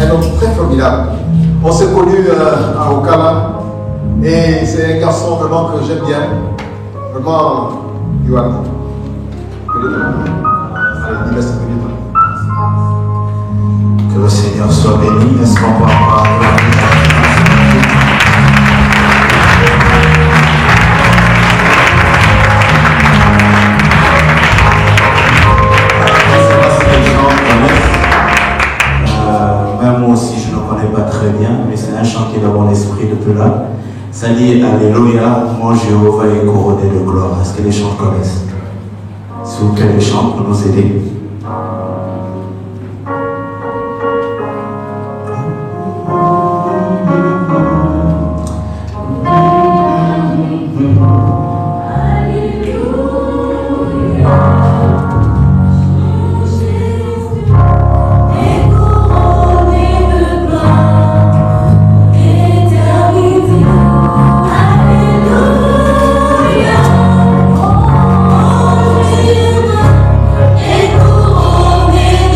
un homme très formidable. On s'est connus à Ocala et c'est un garçon vraiment que j'aime bien. Vraiment, Yohan. Allez, il reste un minute. Que le Seigneur soit béni. Est-ce qu'on peut avoir même moi aussi je ne le connais pas très bien, mais c'est un chant qui est dans mon esprit depuis là. Ça dit Alléluia, mon Jéhovah est couronné de gloire. Est-ce que les chants connaissent? S'il vous plaît, les chants pour nous aider. Couronné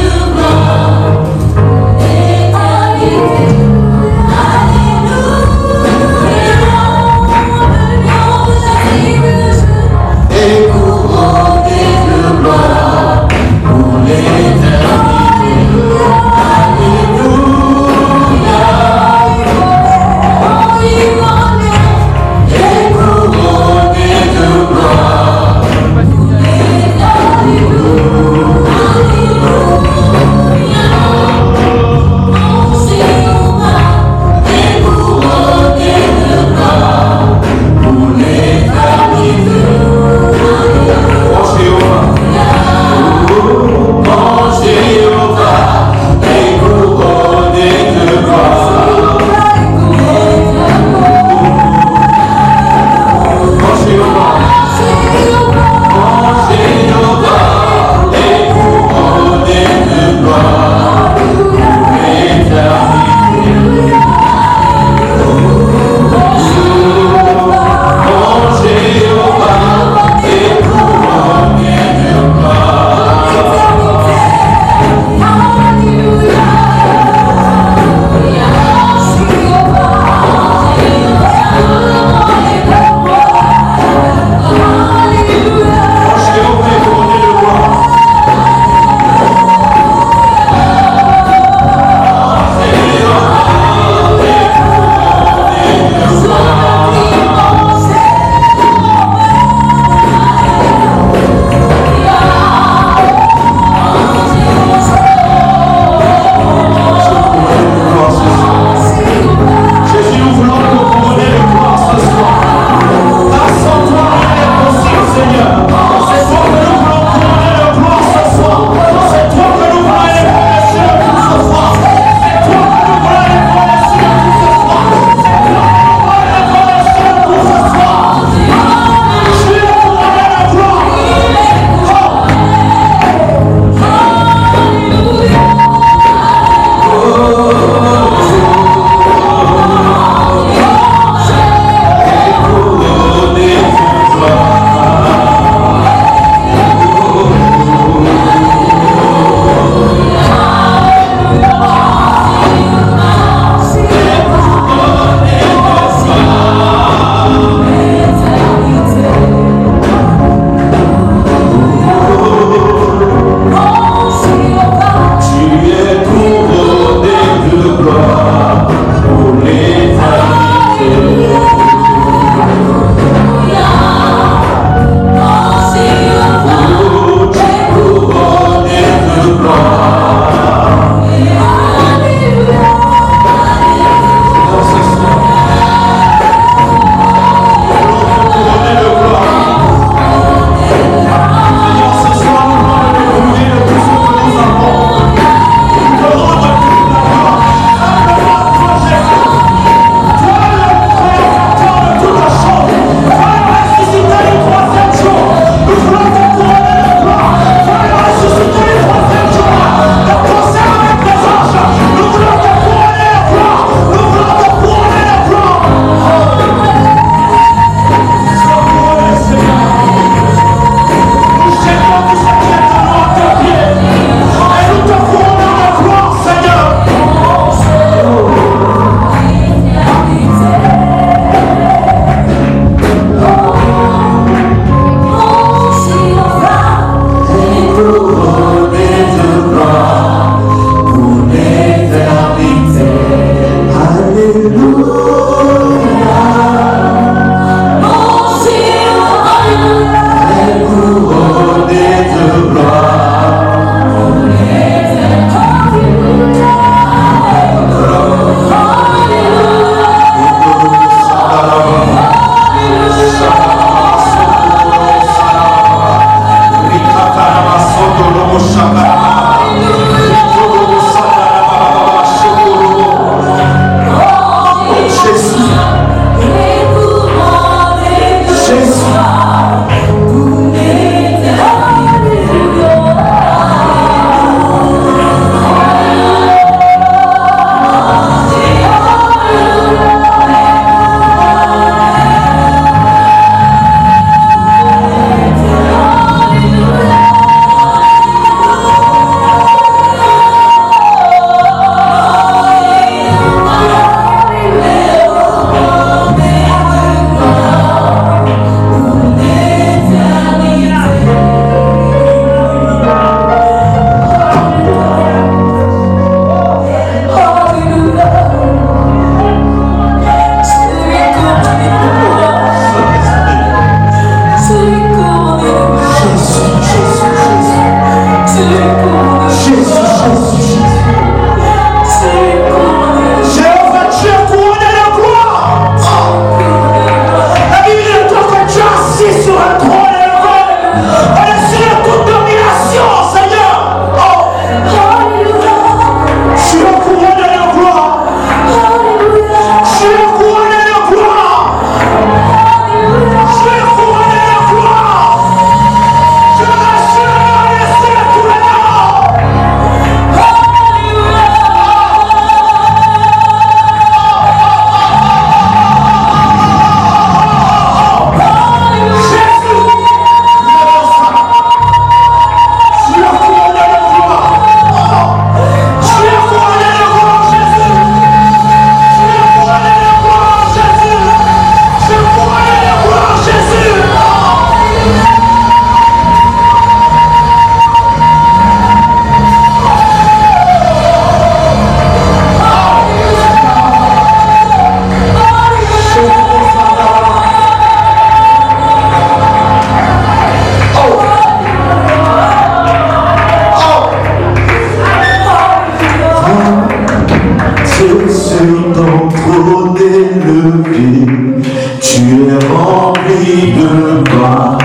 es rempli de gloire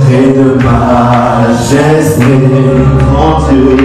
et de majesté, grand Dieu.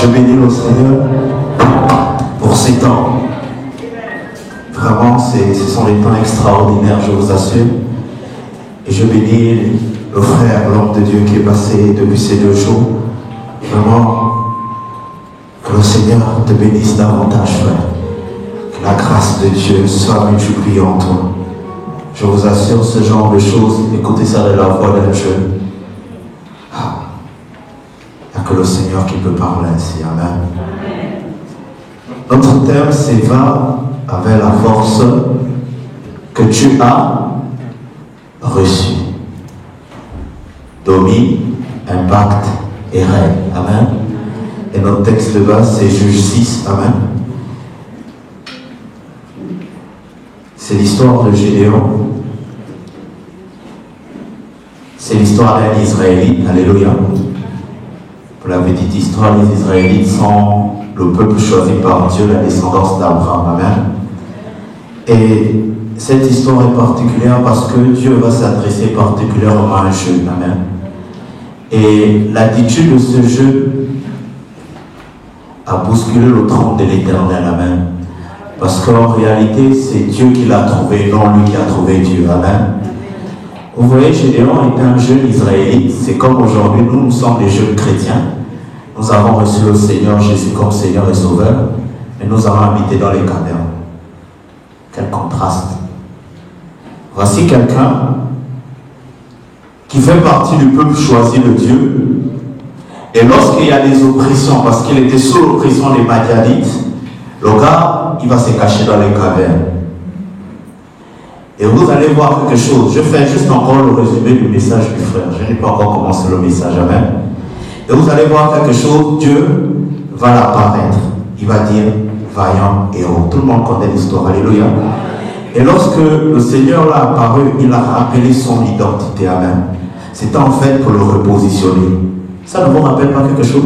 Je bénis le Seigneur pour ces temps. Vraiment, ce sont des temps extraordinaires, je vous assure. Et je bénis le frère, l'homme de Dieu qui est passé depuis ces 2 jours. Vraiment, que le Seigneur te bénisse davantage, frère. Que la grâce de Dieu soit multipliée en toi. Je vous assure, ce genre de choses, écoutez ça de la voix d'un jeune. Il n'y a que le Seigneur qui peut parler ainsi. Amen. Notre thème, c'est va avec la force que tu as reçu domine, impacte et règne. Amen. Et notre texte de base, c'est Juge 6. Amen. C'est l'histoire de Gédéon. C'est l'histoire d'un Israélite. Alléluia. Vous l'avez dit, l'histoire des Israélites sont le peuple choisi par Dieu, la descendance d'Abraham. Amen. Et cette histoire est particulière parce que Dieu va s'adresser particulièrement à un jeune. Amen. Et l'attitude de ce jeune a bousculé le trône de l'Éternel. Amen. Parce qu'en réalité, c'est Dieu qui l'a trouvé, non lui qui a trouvé Dieu. Amen. Vous voyez, Gédéon est un jeune Israélite. C'est comme aujourd'hui, nous sommes des jeunes chrétiens. Nous avons reçu le Seigneur Jésus comme Seigneur et Sauveur. Et nous avons habité dans les cavernes. Quel contraste. Voici quelqu'un qui fait partie du peuple choisi de Dieu. Et lorsqu'il y a des oppressions, parce qu'il était sous l'oppression des Madianites, le gars, il va se cacher dans les cavernes. Et vous allez voir quelque chose. Je fais juste encore le résumé du message du frère. Je n'ai pas encore commencé le message. Amen. Et vous allez voir quelque chose. Dieu va l'apparaître. Il va dire vaillant héros. Tout le monde connaît l'histoire. Alléluia. Et lorsque le Seigneur l'a apparu, il a rappelé son identité. Amen. C'était en fait pour le repositionner. Ça ne vous rappelle pas quelque chose?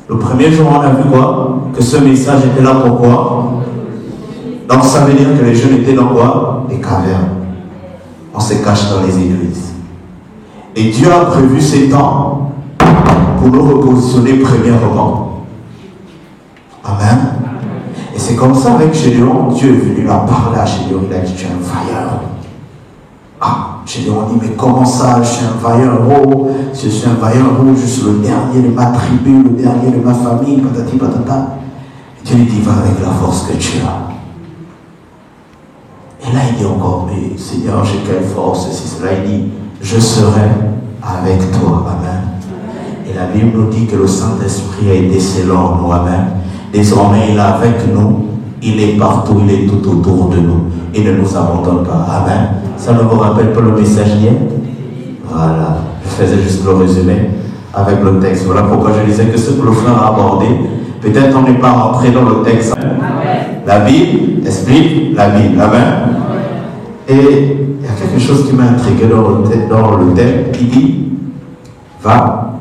Le premier jour, on a vu quoi? Que ce message était là pour quoi? Donc ça veut dire que les jeunes étaient dans quoi? Les cavernes. On se cache dans les églises. Et Dieu a prévu ces temps pour nous repositionner premièrement. Amen. Et c'est comme ça avec Gédéon, Dieu est venu là parler à Gédéon. Il a dit, tu es un vaillant. Ah, Gédéon dit, mais comment ça, je suis un vaillant héros, je suis un vaillant héros, je suis le dernier de ma tribu, le dernier de ma famille, patati patata. Et Dieu lui dit, va avec la force que tu as. Et là, il dit encore, mais Seigneur, j'ai quelle force, ceci, cela. Il dit, je serai avec toi. Amen. Et la Bible nous dit que le Saint-Esprit a été scellé en nous. Amen. Désormais, il est avec nous. Il est partout, il est tout autour de nous. Il ne nous abandonne pas. Amen. Ça ne vous rappelle pas le message d'hier? Voilà. Je faisais juste le résumé avec le texte. Voilà pourquoi je disais que ce que le frère a abordé, peut-être on n'est pas rentré dans le texte. La Bible explique la Bible. Amen. Et il y a quelque chose qui m'a intrigué dans le thème qui dit va,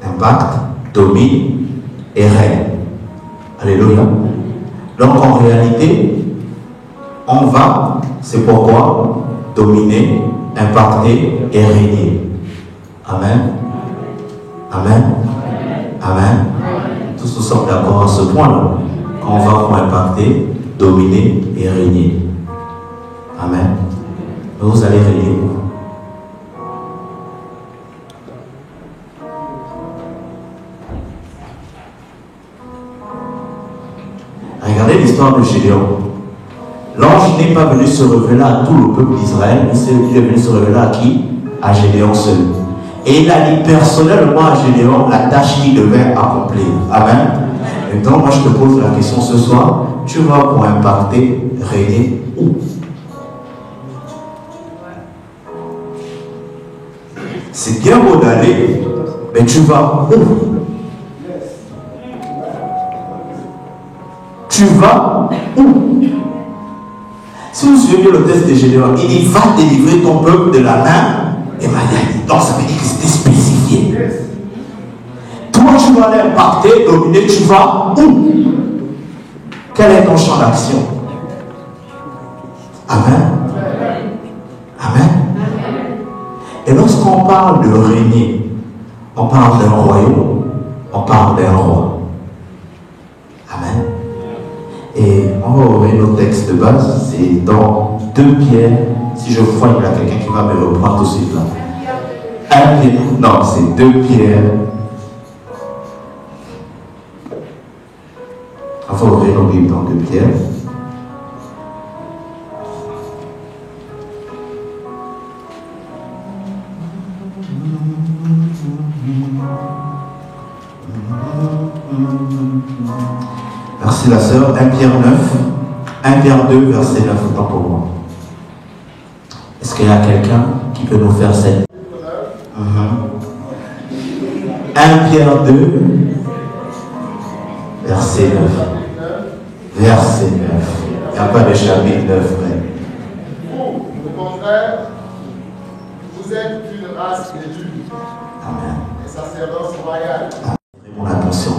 impacte, domine et règne. Alléluia. Donc en réalité, on va, c'est pourquoi dominer, impacter et régner. Amen. Amen. Amen. Tous nous sommes d'accord à ce point-là. On va pour impacter, dominer et régner. Amen. Vous allez régner. Regardez l'histoire de Gédéon. L'ange n'est pas venu se révéler à tout le peuple d'Israël, il est venu se révéler à qui? À Gédéon seul. Et il a dit personnellement à Gédéon la tâche qu'il devait accomplir. Amen. Et donc, moi je te pose la question ce soir, tu vas pour impacter, régner où? C'est bien beau d'aller, mais tu vas où? Tu vas où? Si vous suivez le texte de Gédéon, il dit va délivrer ton peuple de la main et Madianite. Donc ça veut dire que c'était spécifié. Toi, tu vas aller impacter, dominer, tu vas où? Quel est ton champ d'action? Amen. Amen. Et lorsqu'on parle de régner, on parle d'un royaume, on parle d'un roi. Amen. Et on va ouvrir nos textes de base, c'est dans 2 Pierre. Si je crois qu'il y a quelqu'un qui va me reprendre tout de suite là. 1 Pierre, non, c'est 2 Pierre. On va ouvrir nos Bibles dans 2 Pierre. Merci la sœur, 1 Pierre 9, 1 Pierre 2, verset 9, autant pour moi. Est-ce qu'il y a quelqu'un qui peut nous faire cette 1 Pierre 2, verset 9. Verset 9. Il n'y a pas de chapitre 9, mais... Vous, au contraire, vous êtes une race élue. Amen. Et sacerdoce royal. Mon attention.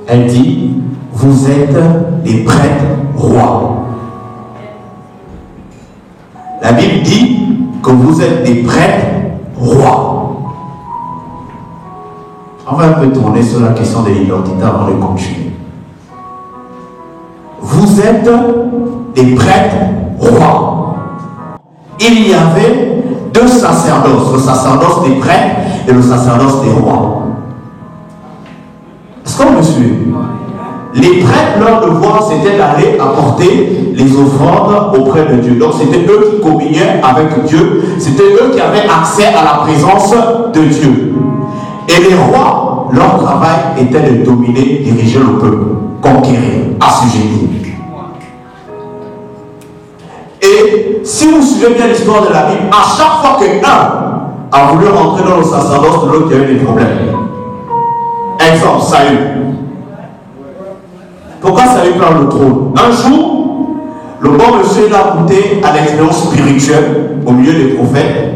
Elle dit, vous êtes des prêtres rois. La Bible dit que vous êtes des prêtres rois. On va un peu tourner sur la question de l'identité avant de continuer. Vous êtes des prêtres rois. Il y avait deux sacerdoces, le sacerdoce des prêtres et le sacerdoce des rois. Est-ce qu'on me suit? Les prêtres, leur devoir, c'était d'aller apporter les offrandes auprès de Dieu. Donc, c'était eux qui communiaient avec Dieu. C'était eux qui avaient accès à la présence de Dieu. Et les rois, leur travail était de dominer, diriger le peuple, conquérir, assujettir. Et si vous suivez bien l'histoire de la Bible, à chaque fois qu'un a voulu rentrer dans le sacerdoce de l'autre, il y a eu des problèmes. Exemple, Saül. Pourquoi Saül perd le trône? Un jour, le bon monsieur a goûté à l'expérience spirituelle au milieu des prophètes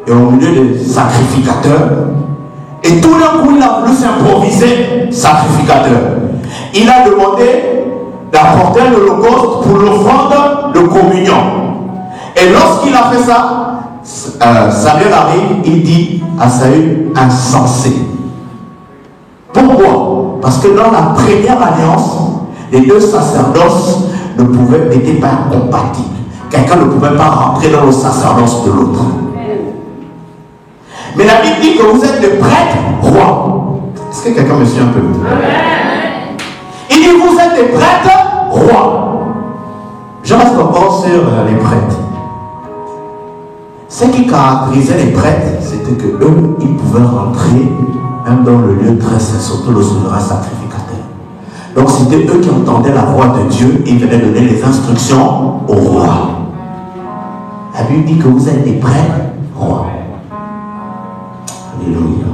et au milieu des sacrificateurs. Et tout d'un coup, il a voulu s'improviser sacrificateur. Il a demandé d'apporter l'holocauste pour l'offrande de communion. Et lorsqu'il a fait ça, Samuel arrive, il dit à Saül, insensé. Pourquoi? Parce que dans la première alliance, les deux sacerdoces n'étaient pas compatibles. Quelqu'un ne pouvait pas rentrer dans le sacerdoce de l'autre. Mais la Bible dit que vous êtes des prêtres rois. Est-ce que quelqu'un me suit un peu? Il dit vous êtes des prêtres rois. Je reste encore sur les prêtres. Ce qui caractérisait les prêtres, c'était que eux, ils pouvaient rentrer même dans le lieu très saint, surtout le souverain sacrificateur. Donc c'était eux qui entendaient la voix de Dieu et ils venaient donner les instructions au roi. La Bible dit que vous êtes des prêtres rois. Alléluia.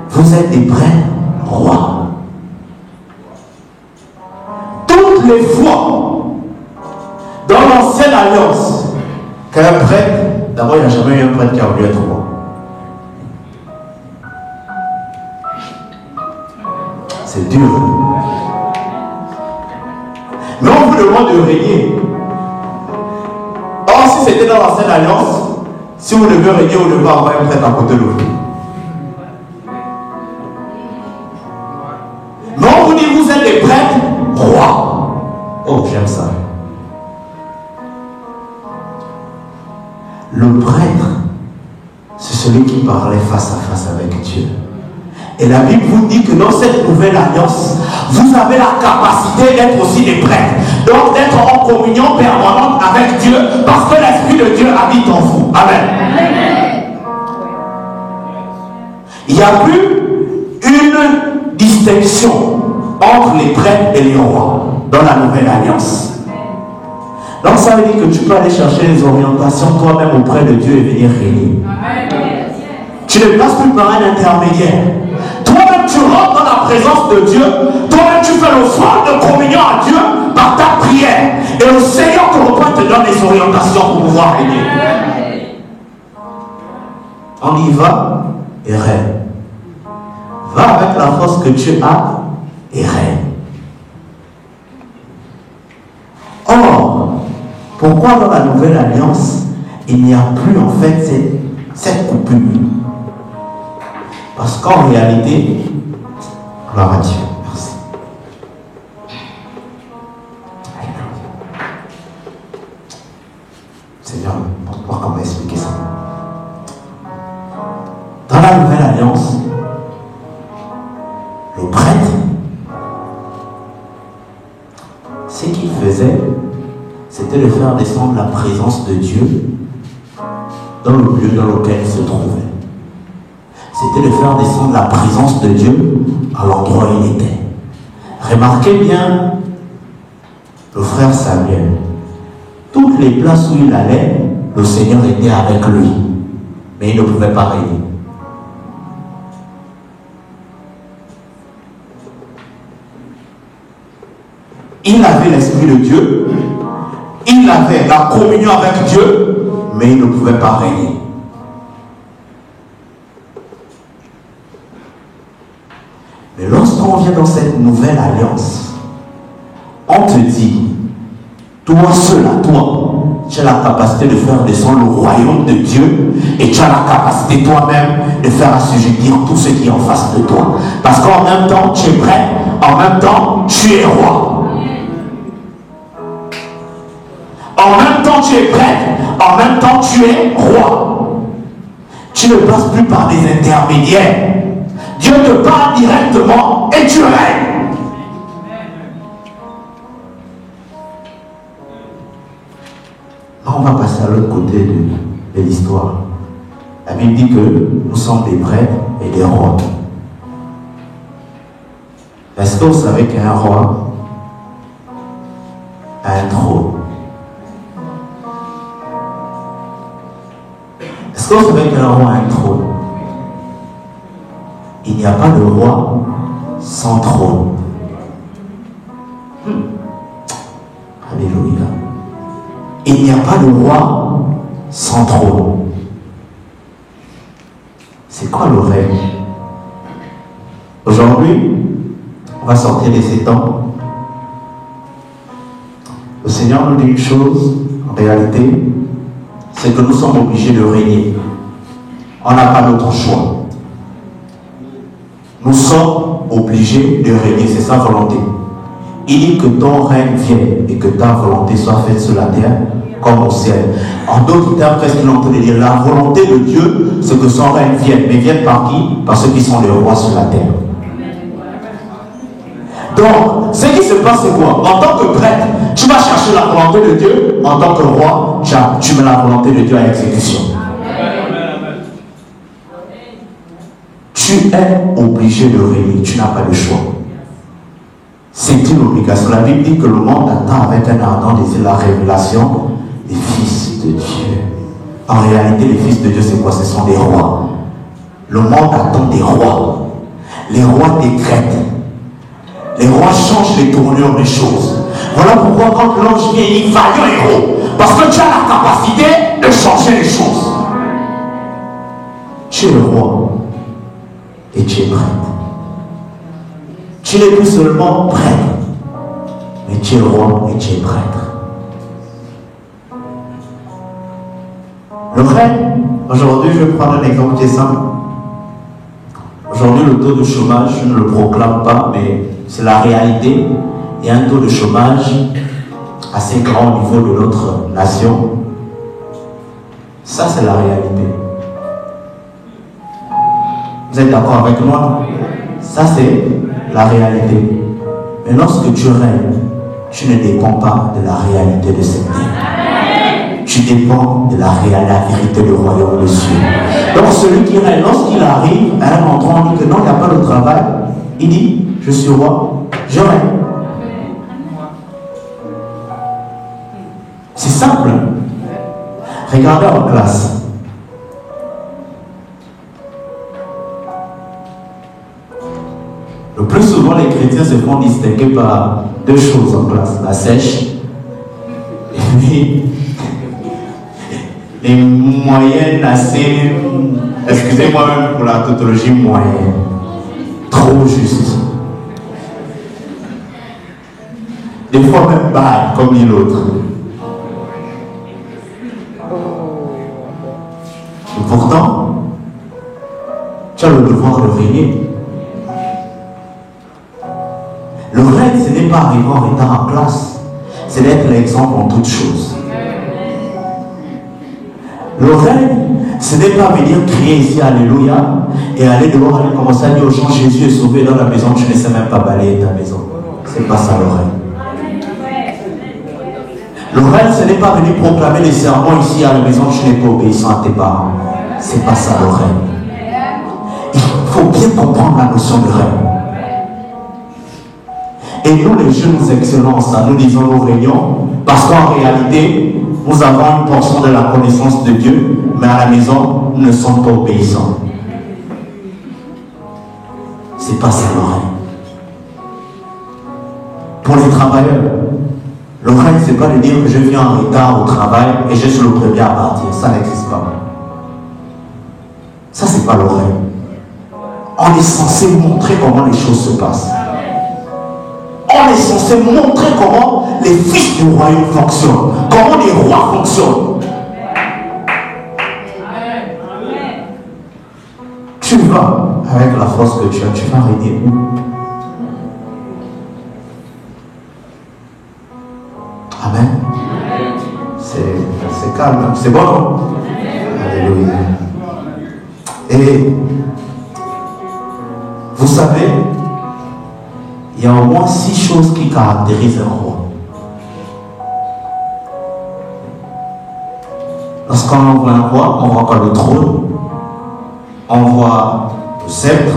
Vous êtes des prêtres rois. Toutes les fois dans l'ancienne alliance qu'un prêtre, d'abord il n'y a jamais eu un prêtre qui a voulu être roi. C'est dur. Mais on vous demande de régner. Or, si c'était dans l'ancienne alliance, si vous devez régner, vous devez avoir un prêtre à côté de vous. Mais on vous dit, vous êtes des prêtres rois. Oh, j'aime ça. Le prêtre, c'est celui qui parlait face à face avec Dieu. Et la Bible vous dit que dans cette nouvelle alliance, vous avez la capacité d'être aussi des prêtres. Donc d'être en communion permanente avec Dieu parce que l'Esprit de Dieu habite en vous. Amen. Il n'y a plus une distinction entre les prêtres et les rois dans la nouvelle alliance. Donc ça veut dire que tu peux aller chercher les orientations toi-même auprès de Dieu et venir régner. Tu ne passes plus par un intermédiaire. Toi-même tu rentres dans la présence de Dieu. Toi-même tu fais l'offrande de communion à Dieu par ta prière. Et le Seigneur te reprend te donne les orientations pour pouvoir régner. On y va et règne. Va avec la force que tu as et règne. Or, pourquoi dans la nouvelle alliance, il n'y a plus en fait cette coupure? Parce qu'en réalité, gloire à Dieu, merci. Seigneur, montre-moi comment expliquer ça. Dans la nouvelle alliance, le prêtre, ce qu'il faisait, c'était de faire descendre la présence de Dieu dans le lieu dans lequel il se trouvait. C'était de faire descendre la présence de Dieu à l'endroit où il était. Remarquez bien le frère Samuel. Toutes toutes les places où il allait, le Seigneur était avec lui. Mais il ne pouvait pas régner. Il avait l'Esprit de Dieu, il avait la communion avec Dieu, mais il ne pouvait pas régner. Mais lorsqu'on vient dans cette nouvelle alliance, on te dit, toi seul à toi, tu as la capacité de faire descendre le royaume de Dieu et tu as la capacité toi-même de faire assujettir tout ce qui est en face de toi. Parce qu'en même temps, tu es prêt, en même temps, tu es roi. En même temps, tu es prêtre. En même temps, tu es roi. Tu ne passes plus par des intermédiaires. Dieu te parle directement et tu règnes. On va passer à l'autre côté de l'histoire. La Bible dit que nous sommes des prêtres et des rois. Est-ce que vous savez qu'un roi a un trône? Est-ce que vous savez qu'un roi a un trône? Il n'y a pas de roi sans trône. Alléluia. Il n'y a pas de roi sans trône. C'est quoi le règne? Aujourd'hui, on va sortir de ces temps. Le Seigneur nous dit une chose, en réalité, c'est que nous sommes obligés de régner. On n'a pas d'autre choix. Nous sommes obligés de régner, c'est sa volonté. Il dit que ton règne vienne et que ta volonté soit faite sur la terre comme au ciel. En d'autres termes, qu'est-ce qu'il est en train de dire? La volonté de Dieu, c'est que son règne vienne. Mais vienne par qui? Par ceux qui sont les rois sur la terre. Donc, ce qui se passe, c'est quoi? En tant que prêtre, tu vas chercher la volonté de Dieu. En tant que roi, tu mets la volonté de Dieu à exécution. Tu es obligé de régner. Tu n'as pas de choix. C'est une obligation. La Bible dit que le monde attend avec un ardent désir la révélation des fils de Dieu. En réalité, les fils de Dieu, c'est quoi? Ce sont des rois. Le monde attend des rois. Les rois décrètent. Les rois changent les tournures des choses. Voilà pourquoi quand l'ange vient, il dit vaillant héros. Parce que tu as la capacité de changer les choses. Tu es le roi et tu es prêtre. Tu n'es plus seulement prêtre, mais tu es roi et tu es prêtre. Le règne, aujourd'hui, je vais prendre un exemple qui est simple. Aujourd'hui, le taux de chômage, je ne le proclame pas, mais c'est la réalité. Il y a un taux de chômage assez grand au niveau de notre nation. Ça, c'est la réalité. Vous êtes d'accord avec moi? Ça, c'est la réalité. Mais lorsque tu règnes, tu ne dépends pas de la réalité de cette terre. Tu dépends de la vérité du royaume de Dieu. Donc celui qui règne, lorsqu'il arrive à un endroit, on dit que non, il n'y a pas de travail. Il dit, je suis roi, je règne. C'est simple. Regardez en classe. Le plus souvent, les chrétiens se font distinguer par deux choses en classe. La sèche et puis les moyennes assez... Excusez-moi même pour la tautologie moyenne. Trop juste. Des fois même bas, comme dit l'autre. Et pourtant, tu as le devoir de régner. Le règne, ce n'est pas arriver en retard en classe, c'est d'être l'exemple en toutes choses. Le règne, ce n'est pas venir crier ici Alléluia et aller dehors, aller commencer à dire aux gens Jésus est sauvé dans la maison, tu ne sais même pas balayer ta maison. C'est pas ça le règne. Le règne, ce n'est pas venir proclamer les sermons ici à la maison, tu n'es pas obéissant à tes parents. C'est pas ça le règne. Il faut bien comprendre la notion de règne. Et nous, les jeunes excellents, ça, nous disons nos réunions, parce qu'en réalité, nous avons une portion de la connaissance de Dieu, mais à la maison, nous ne sommes pas obéissants. C'est pas ça l'oreille. Pour les travailleurs, l'oreille, c'est pas de dire que je viens en retard au travail et je suis le premier à partir. Ça n'existe pas. Ça, c'est pas l'oreille. On est censé montrer comment les choses se passent. On est censé montrer comment les fils du royaume fonctionnent, comment les rois fonctionnent. Tu vas, avec la force que tu as, tu vas régner où? Amen. C'est calme, c'est bon, non? Alléluia. Et vous savez, il y a au moins 6 choses qui caractérisent un roi. Lorsqu'on voit un roi, on voit pas le trône, on voit le sceptre,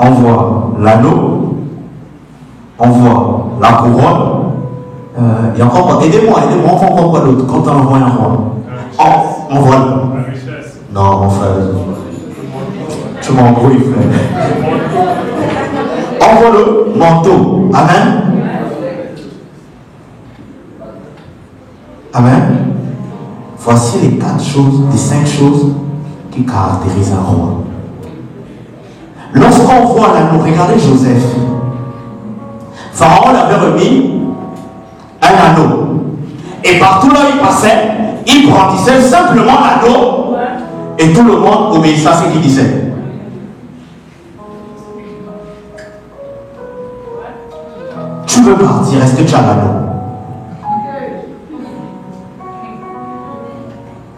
on voit l'anneau, on voit la couronne. Il y a encore, aidez-moi, on voit encore quoi d'autre quand on voit un roi? On voit la richesse. Non, mon frère, tu m'embrouilles, frère. On voit le manteau. Amen. Amen. Voici les 4 choses, les 5 choses qui caractérisent un roi. Lorsqu'on voit l'anneau, regardez Joseph. Pharaon l'avait remis un anneau. Et partout là où il passait, il brandissait simplement l'anneau. Et tout le monde obéissait à ce qu'il disait. Tu veux partir, est-ce que tu as l'anneau?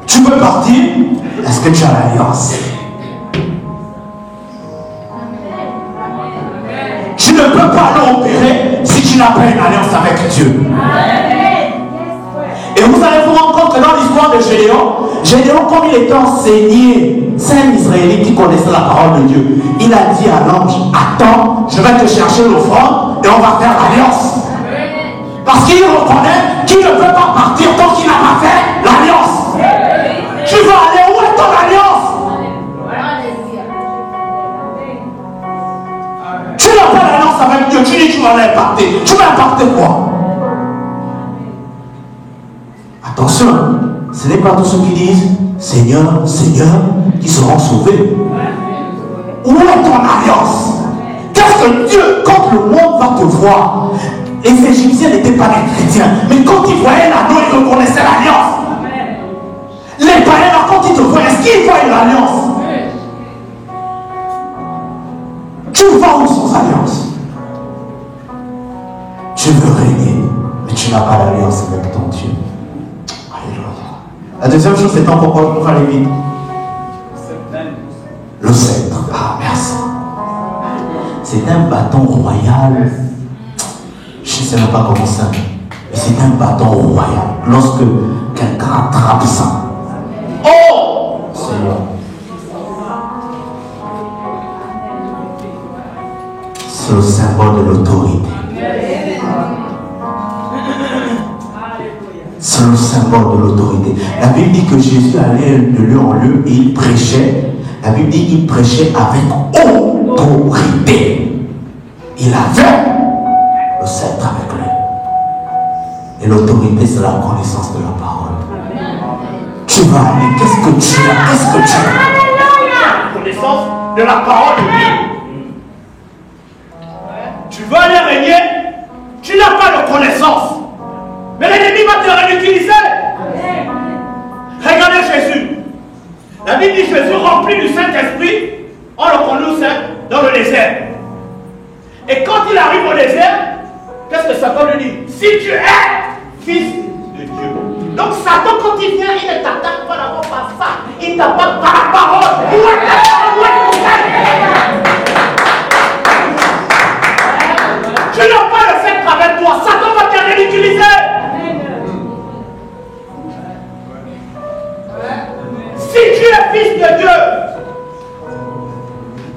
Tu veux partir, est-ce que tu as l'alliance? Tu ne peux pas aller opérer si tu n'as pas une alliance avec Dieu. Et vous allez vous rendre compte que dans l'histoire de Gédéon, comme il était enseigné, c'est un Israélite qui connaissait la parole de Dieu. Il a dit à l'ange, attends, je vais te chercher l'offrande et on va faire l'alliance. Parce qu'il reconnaît qu'il ne peut pas partir tant qu'il n'a pas fait l'alliance. Tu vas aller où est ton alliance? Tu n'as pas l'alliance avec Dieu, tu dis tu vas l'impacter. Tu vas impacter quoi? Attention, ce n'est pas tous ceux qui disent Seigneur, Seigneur, qui seront sauvés. Où est ton alliance? Qu'est-ce que Dieu, quand le monde va te voir, les Égyptiens n'étaient pas des chrétiens, mais quand ils voyaient l'anneau, ils reconnaissaient l'alliance. Les païens, quand ils te voient, est-ce qu'ils voient l'alliance? Tu vas où sans alliance? Tu veux régner, mais tu n'as pas l'alliance avec ton Dieu. La deuxième chose, c'est encore quoi? On va aller vite. Le sceptre. Ah, merci. C'est un bâton royal. Je ne sais même pas comment ça. Mais c'est un bâton royal. Lorsque quelqu'un attrape ça. Oh! Seigneur. C'est le symbole de l'autorité. C'est le symbole de l'autorité. La Bible dit que Jésus allait de lieu en lieu et il prêchait. La Bible dit qu'il prêchait avec autorité. Il avait le sceptre avec lui. Et l'autorité, c'est la connaissance de la parole. Tu vas aller, qu'est-ce que tu as? Qu'est-ce que tu as? La connaissance de la parole de Dieu. Tu veux aller régner, tu n'as pas de connaissance. Mais l'ennemi va te ridiculiser. Regardez Jésus. La Bible dit Jésus rempli du Saint-Esprit, on le conduit dans le désert. Et quand il arrive au désert, qu'est-ce que Satan lui dit? Si tu es fils de Dieu. Donc Satan, quand il vient, il ne t'attaque pas d'abord par ça. Il t'attaque par la parole. Où est ta parole? Où est ton sceptre? Tu n'as pas le sceptre avec toi. Satan va te ridiculiser. Si tu es fils de Dieu,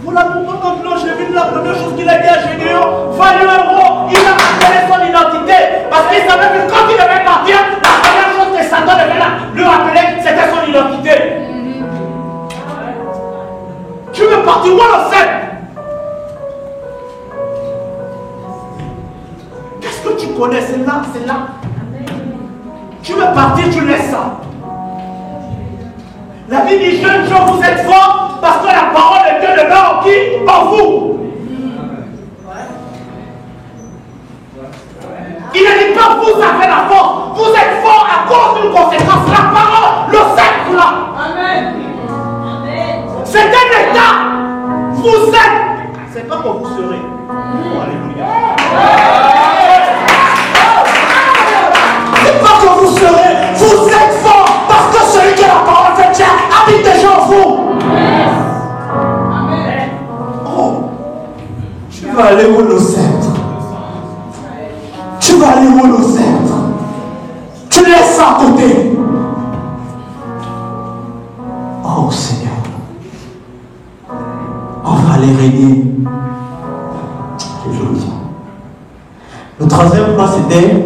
voilà pourquoi quand j'ai vu la première chose qu'il a dit à Gédéon, va lui un roi, il a reconnu son identité, parce qu'il savait que Tu veux partir, tu laisses ça. La Bible dit, jeunes gens, vous êtes forts parce que la parole de Dieu demeure en qui? En vous. Il ne dit pas vous avez la force. Vous êtes forts à cause d'une conséquence. La parole, le sceptre là. Amen. C'est un état. Vous êtes. C'est pas comme vous serez. Oh, alléluia. C'est pas comme vous serez. Vous êtes forts parce que celui qui a la parole fait chair habite déjà en vous. Amen. Oh. Tu vas aller où le sceptre? Tu vas aller où le sceptre? Tu laisses ça à côté. Oh Seigneur, on va aller régner. Le troisième point, c'était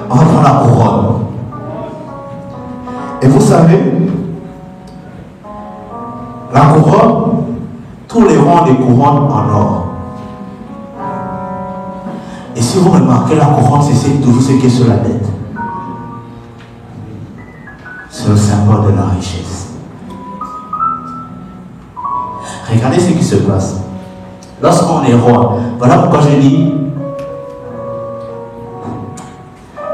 on va prendre la couronne. Et vous savez, la couronne, tous les rangs des couronnes en or. Et si vous remarquez, la couronne, c'est toujours ce qui est sur la tête. C'est le symbole de la richesse. Regardez ce qui se passe. Lorsqu'on est roi, voilà pourquoi je dis,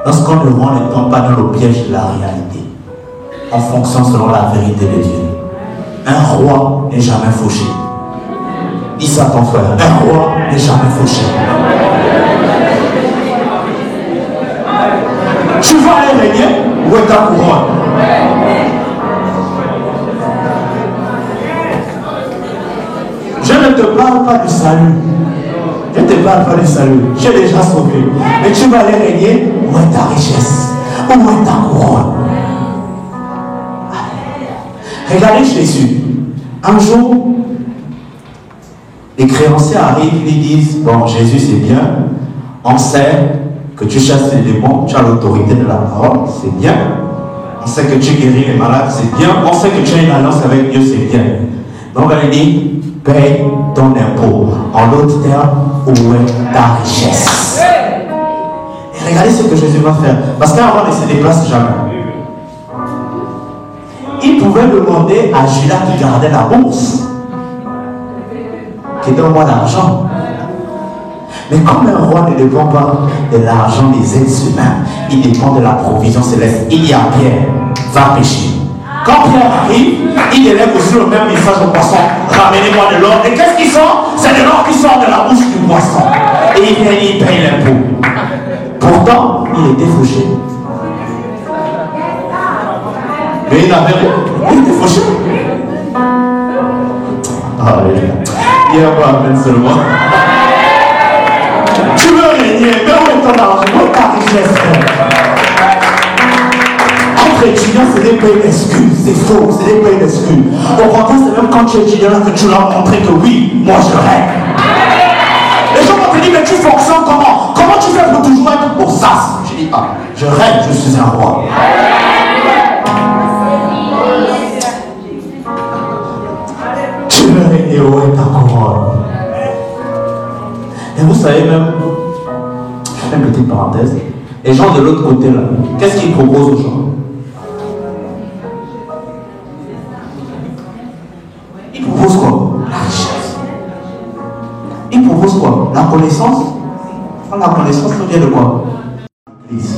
lorsqu'on est roi, ne tombe pas dans le piège de la réalité. On fonctionne selon la vérité de Dieu. Un roi n'est jamais fauché. Dis ça à ton frère. Un roi n'est jamais fauché. Tu vas aller régner, où est ta couronne? Je ne te parle pas du salut. Je ne te parle pas du salut. J'ai déjà sauvé. Mais tu vas aller régner, où est ta richesse? Où est ta couronne? Regardez Jésus. Un jour, les créanciers arrivent, ils lui disent, bon, Jésus c'est bien, on sait que tu chasses les démons, tu as l'autorité de la parole, c'est bien. On sait que tu guéris les malades, c'est bien. On sait que tu as une alliance avec Dieu, c'est bien. Donc elle dit, paye ton impôt. En d'autres termes, où est ta richesse? Et regardez ce que Jésus va faire. Parce qu'un roi ne se déplace jamais. Il pouvait demander à Judas qui gardait la bourse, qui donne-moi l'argent. Mais comme un roi ne dépend pas de l'argent des êtres humains, il dépend de la provision céleste. Il dit à Pierre, va pêcher. Quand Pierre arrive, il élève aussi le même message au poisson. Ramenez-moi de l'or. Et qu'est-ce qui sort? C'est de l'or qui sort de la bouche du poisson. Et il vient, il paye l'impôt. Pourtant, il était fauché. Mais il n'avait rien. Il était fauché. Alléluia. Il y a pas amen seulement. Tu veux régner, mais où est ton argent? Où est ta richesse? Entre étudiants, c'est des pays d'excuses. C'est faux, c'est des pays d'excuses. Au contraire, c'est même quand tu es étudiant là que tu leur montres que oui, moi je règne. Les gens vont te dire, mais tu fonctionnes comment? Comment tu fais pour toujours être au sas? Je dis, ah, je règne, je suis un roi. Tu veux régner, où est ta couronne? Et vous savez même, je fais une petite parenthèse, les gens de l'autre côté là, qu'est-ce qu'ils proposent aux gens? Ils proposent quoi? La richesse. Ils proposent quoi? La connaissance. La connaissance vient de quoi? L'Église.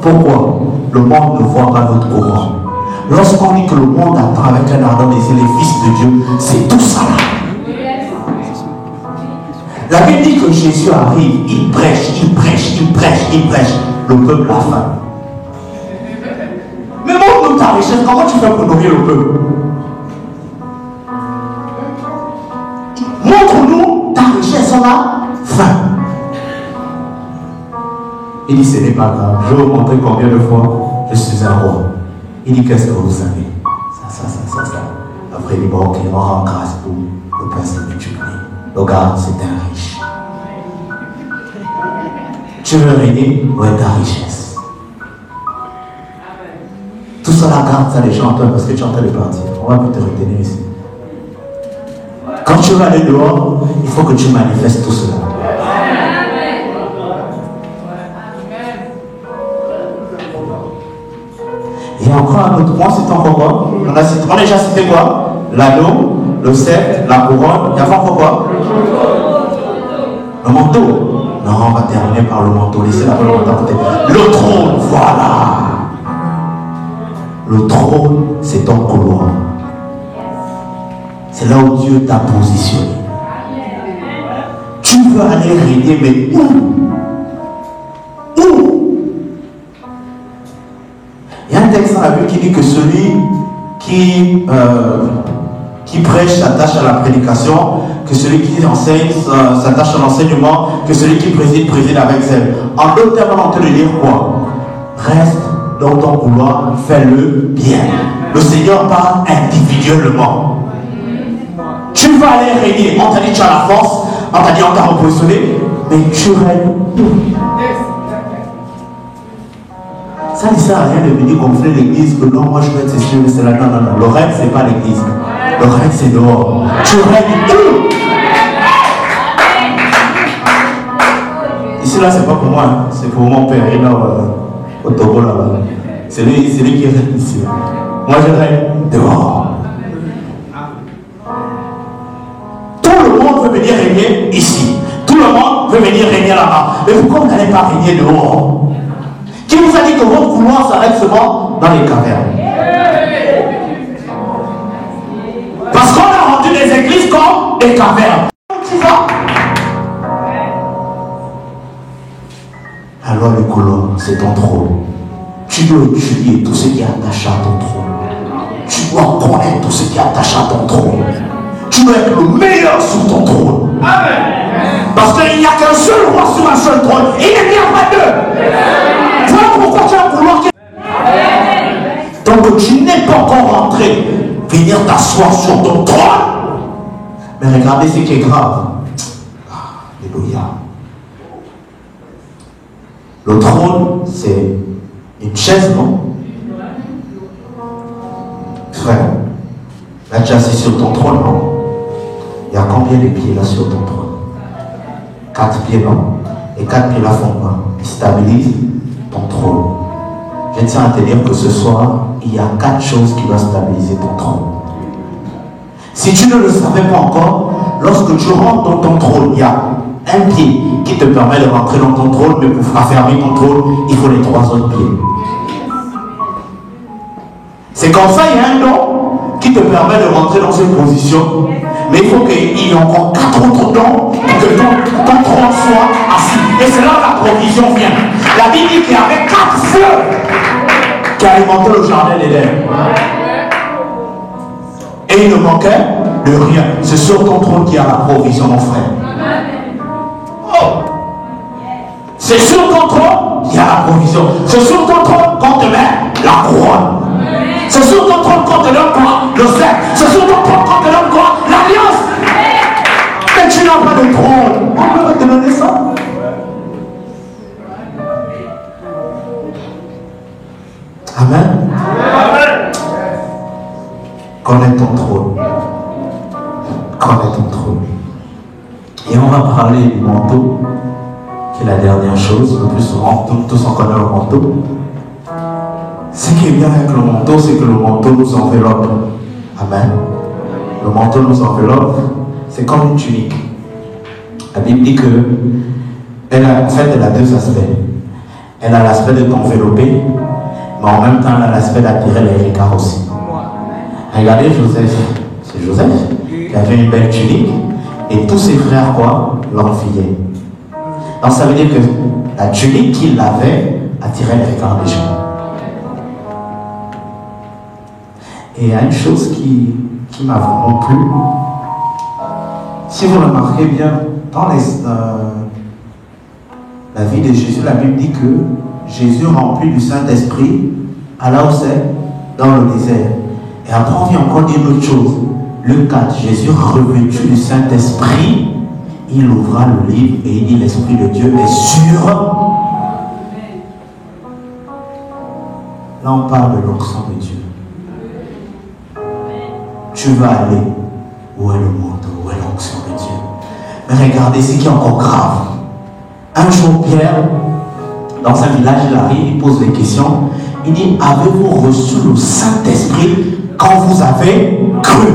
Pourquoi? Le monde ne voit pas votre couronne. Lorsqu'on dit que le monde attend avec un ardent désir les fils de Dieu, c'est tout ça là. La Bible dit que Jésus arrive, il prêche, il prêche, il prêche, il prêche. Le peuple a faim. Mais montre-nous ta richesse, comment tu fais pour nourrir le peuple? Montre-nous ta richesse, on a faim. Il dit, ce n'est pas grave, je vais vous montrer combien de fois je suis un roi. Il dit, qu'est-ce que vous savez? Ça. Après, il dit, bon, ok, on rend grâce pour le pain s'est multiplié. Regarde, c'est un riche. Tu veux régner, où est ta richesse? Tout ça, la garde, ça les gens entendent parce que tu es en train de partir. On va plus te retenir ici. Quand tu vas aller dehors, il faut que tu manifestes tout cela. Et encore un autre point, c'est encore quoi? On a déjà cité quoi? L'anneau, le sceptre, la couronne. Il y a encore quoi? Le manteau. Non, on va terminer par le manteau. Laissez la parole à côté. Le trône, voilà. Le trône, c'est ton couloir. C'est là où Dieu t'a positionné. Tu veux aller régner, mais où? Où? Il y a un texte dans la Bible qui dit que celui qui prêche s'attache à la prédication, que celui qui enseigne s'attache à l'enseignement, que celui qui préside avec zèle. En d'autres termes, on peut dire quoi? Reste dans ton couloir, fais-le bien. Le Seigneur parle individuellement. Tu vas aller régner. On t'a dit tu as la force, on t'a dit on t'a repositionné, mais tu règnes. Ça ne sert à rien de venir gonfler l'église que non, moi je veux être ceci, mais c'est là. Non, non, non. Le règne, c'est pas l'église. Le règne, c'est dehors. Tu règnes où? Ici, là, c'est pas pour moi, hein. C'est pour mon père. Il est là, au Togo, là-bas. C'est lui qui règne ici. Moi, je règne dehors. Tout le monde veut venir régner ici. Tout le monde veut venir régner là-bas. Mais pourquoi vous n'allez pas régner dehors? Qui vous a dit que votre couloir s'arrête seulement dans les cavernes? Parce qu'on a rendu les églises comme des cavernes. Tu vois? Alors le couloir, c'est ton trône. Tu dois étudier tout ce qui est attaché à ton trône. Tu dois connaître tout ce qui est attaché à ton trône. Tu dois être le meilleur sur ton trône. Parce qu'il n'y a qu'un seul roi sur un seul trône. Et il n'y a pas deux. Voilà pourquoi tu as un couloir qui... Donc tu n'es pas encore rentré. Venir t'asseoir sur ton trône. Mais regardez ce qui est grave. Alléluia. Le trône, c'est une chaise, non? Frère, là tu es assis sur ton trône, non? Il y a combien de pieds là sur ton trône? 4 pieds, non? Et 4 pieds là font quoi? Ils stabilisent ton trône. Je tiens à te dire que ce soir, il y a 4 choses qui doivent stabiliser ton trône. Si tu ne le savais pas encore, lorsque tu rentres dans ton trône, il y a un pied qui te permet de rentrer dans ton trône, mais pour affermir ton trône, il faut les 3 autres pieds. C'est comme ça, il y a un don qui te permet de rentrer dans cette position, mais il faut qu'il y ait encore 4 autres dons pour que ton trône soit assis. Et c'est là que la provision vient. La Bible dit qu'il y avait 4 feux qui alimentaient le jardin d'Éden. Et il ne manquait de rien. C'est sur ton trône qu'il y a la provision, mon frère. C'est sur ton trône qu'il y a la provision. C'est sur ton trône qu'on te met la couronne. C'est sur ton trône qu'on te donne quoi? Le sceptre. C'est sur ton trône qu'on te donne quoi? L'alliance. Mais tu n'as pas de trône. On peut te donner ça? Amen. Amen. Connais ton trône. Connais ton trône. Et on va parler du manteau, qui est la dernière chose. Le plus souvent, tous on connaît le manteau. Ce qui est bien avec le manteau, c'est que le manteau nous enveloppe. Amen. Le manteau nous enveloppe. C'est comme une tunique. La Bible dit que elle a 2 aspects. Elle a l'aspect de t'envelopper, mais en même temps, elle a l'aspect d'attirer les regards aussi. Regardez Joseph. C'est Joseph qui avait une belle tunique et tous ses frères quoi l'enviaient. Donc ça veut dire que la tunique qu'il avait attirait les regards des gens. Et il y a une chose qui m'a vraiment plu. Si vous remarquez bien, dans la vie de Jésus, la Bible dit que Jésus, rempli du Saint-Esprit, alla où c'est? Dans le désert. Et après, on vient encore dire une autre chose. Luc 4, Jésus, revêtu du Saint-Esprit, il ouvra le livre et il dit: l'Esprit de Dieu est sur. Là, on parle de l'onction de Dieu. Tu vas aller où est le manteau, où est l'onction de Dieu. Mais regardez ce qui est encore grave. Un jour, Pierre dans un village, il arrive, il pose des questions. Il dit, avez-vous reçu le Saint-Esprit quand vous avez cru?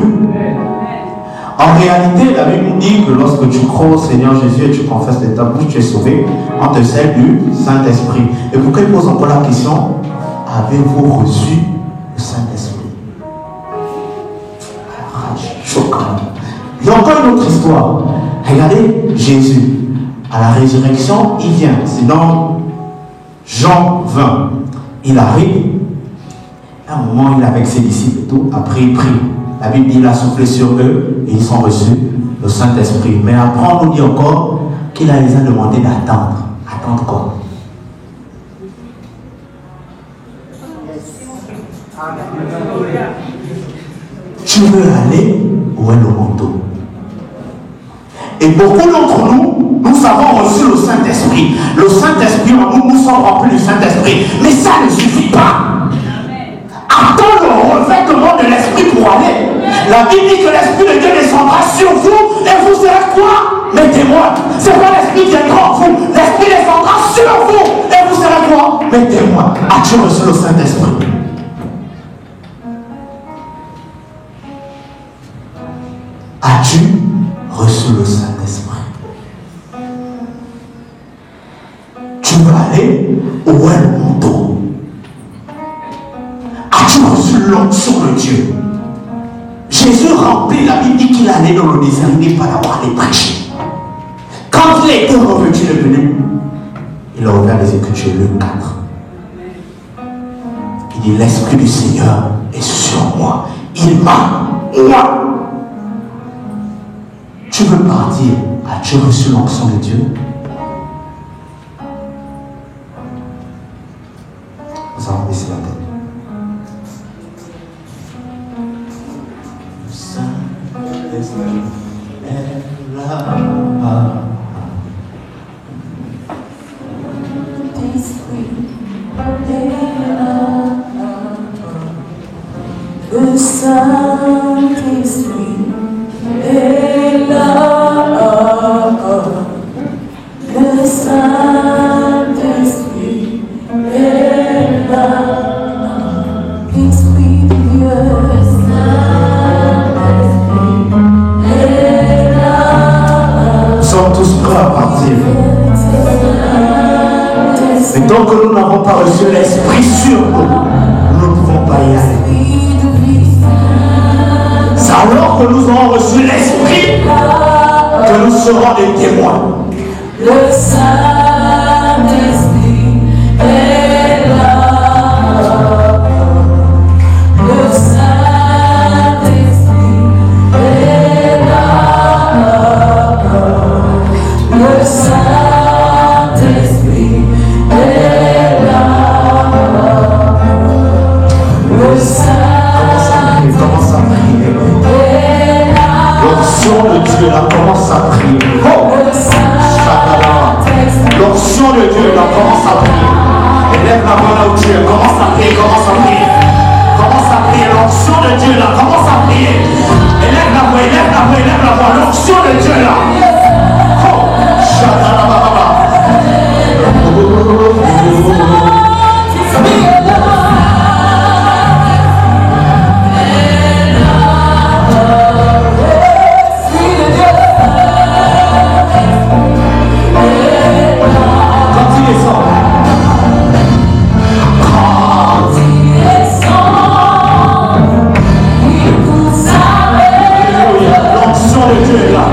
En réalité, la Bible nous dit que lorsque tu crois au Seigneur Jésus et tu confesses de ta bouche, tu es sauvé, on te sert du Saint-Esprit. Et pourquoi il pose encore la question, avez-vous reçu le Saint-Esprit? Il y a encore une autre histoire. Regardez Jésus. À la résurrection, il vient. C'est dans Jean 20. Il arrive. À un moment, il est avec ses disciples et tout. Après, il prie. La Bible dit qu'il a soufflé sur eux et ils ont reçu le Saint-Esprit. Mais après, on nous dit encore qu'il les a demandé d'attendre. Attendre quoi? Tu veux aller où est le manteau? Et beaucoup d'entre nous, nous avons reçu le Saint-Esprit. Le Saint-Esprit en nous, nous sommes remplis du Saint-Esprit. Mais ça ne suffit pas. Attends le revêtement de l'Esprit pour aller. La Bible dit que l'Esprit de Dieu descendra sur vous et vous serez quoi? Mes témoins. C'est pas l'Esprit qui viendra en vous. L'Esprit descendra sur vous et vous serez quoi? Mes témoins. As-tu reçu le Saint-Esprit? As-tu reçu le Saint-Esprit? Tu veux aller où est le manteau? As-tu reçu l'onction de Dieu? Jésus remplit, la Bible dit qu'il allait dans le désert, il n'est pas d'avoir les prêcher. Quand il était revêtu de venir, il a ouvert les Écritures, Luc 4. Il dit, l'Esprit du Seigneur est sur moi. Il m'a, moi. Tu veux partir? As-tu reçu l'onction de Dieu? Nous allons baisser la tête. Le Saint-Esprit est là. Le Saint-Esprit est là. Le Saint-Esprit est là. L'Esprit de Dieu, le Saint-Esprit est là. Nous sommes tous prêts à partir. Mais tant que nous n'avons pas reçu l'Esprit sur nous, nous ne pouvons pas y aller. C'est alors que nous aurons reçu l'Esprit que nous serons des témoins. Le Saint-Esprit est là. Le Saint-Esprit est là. Le Saint-Esprit est là. Le Saint-Esprit Commence à prier. est là. L'onction de Dieu là commence à prier. Oh! L'onction de Dieu là commence à prier. Élève la voix là où tu es. Commence à prier, commence à prier. Commence à prier. L'onction de Dieu là commence à prier. Élève la voix, élève la voix, élève la voix. L'onction de Dieu là. Oh! L'onction de Dieu est là.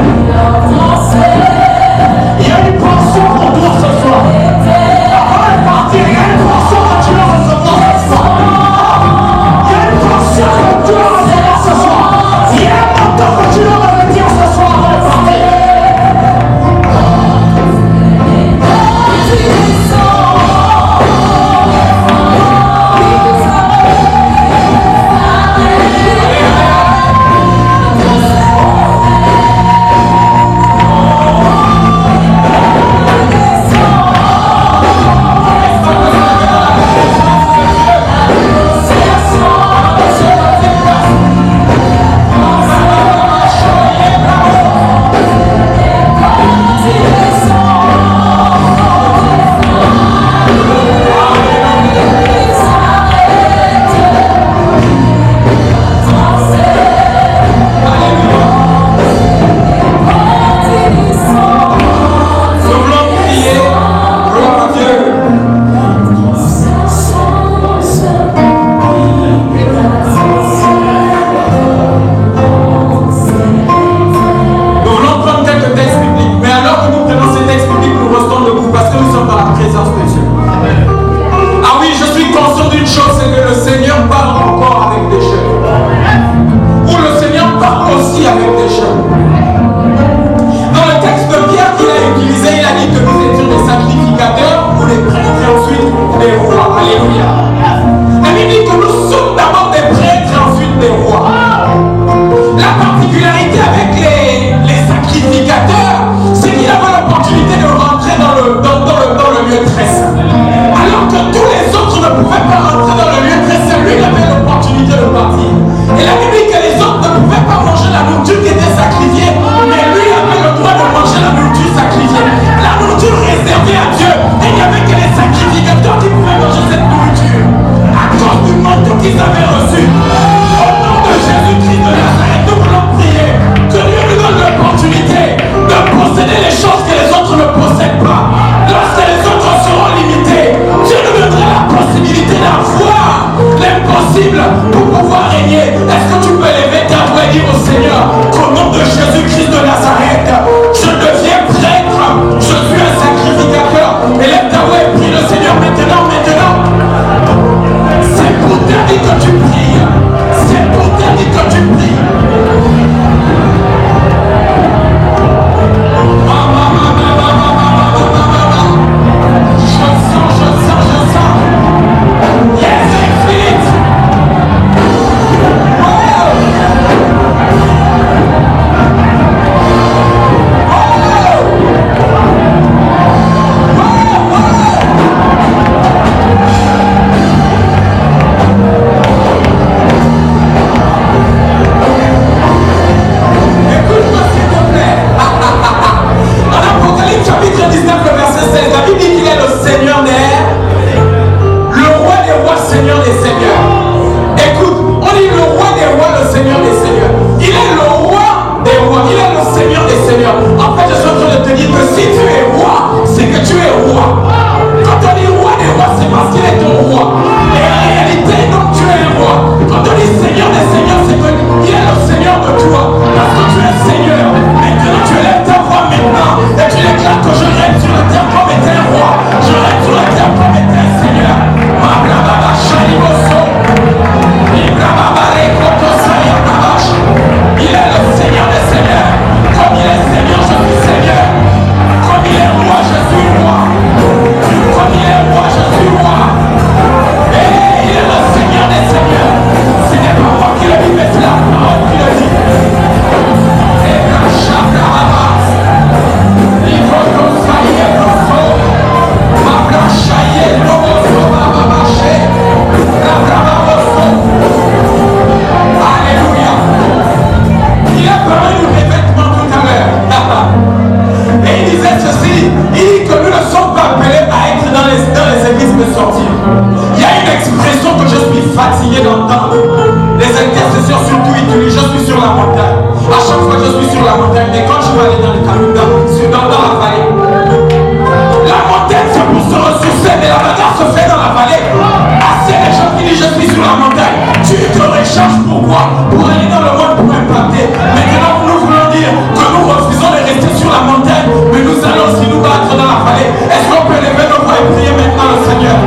la montagne. À chaque fois je suis sur la montagne, mais quand je vais aller dans le Kamunda, dans la vallée, la montagne c'est pour se ressourcer, mais la bagarre se fait dans la vallée. Assez les gens qui disent je suis sur la montagne. Tu te recharges pourquoi? Pour aller dans le monde pour implanter. Maintenant nous voulons dire que nous refusons de rester sur la montagne, mais nous allons aussi nous battre dans la vallée. Est-ce qu'on peut lever nos voix et prier maintenant le Seigneur?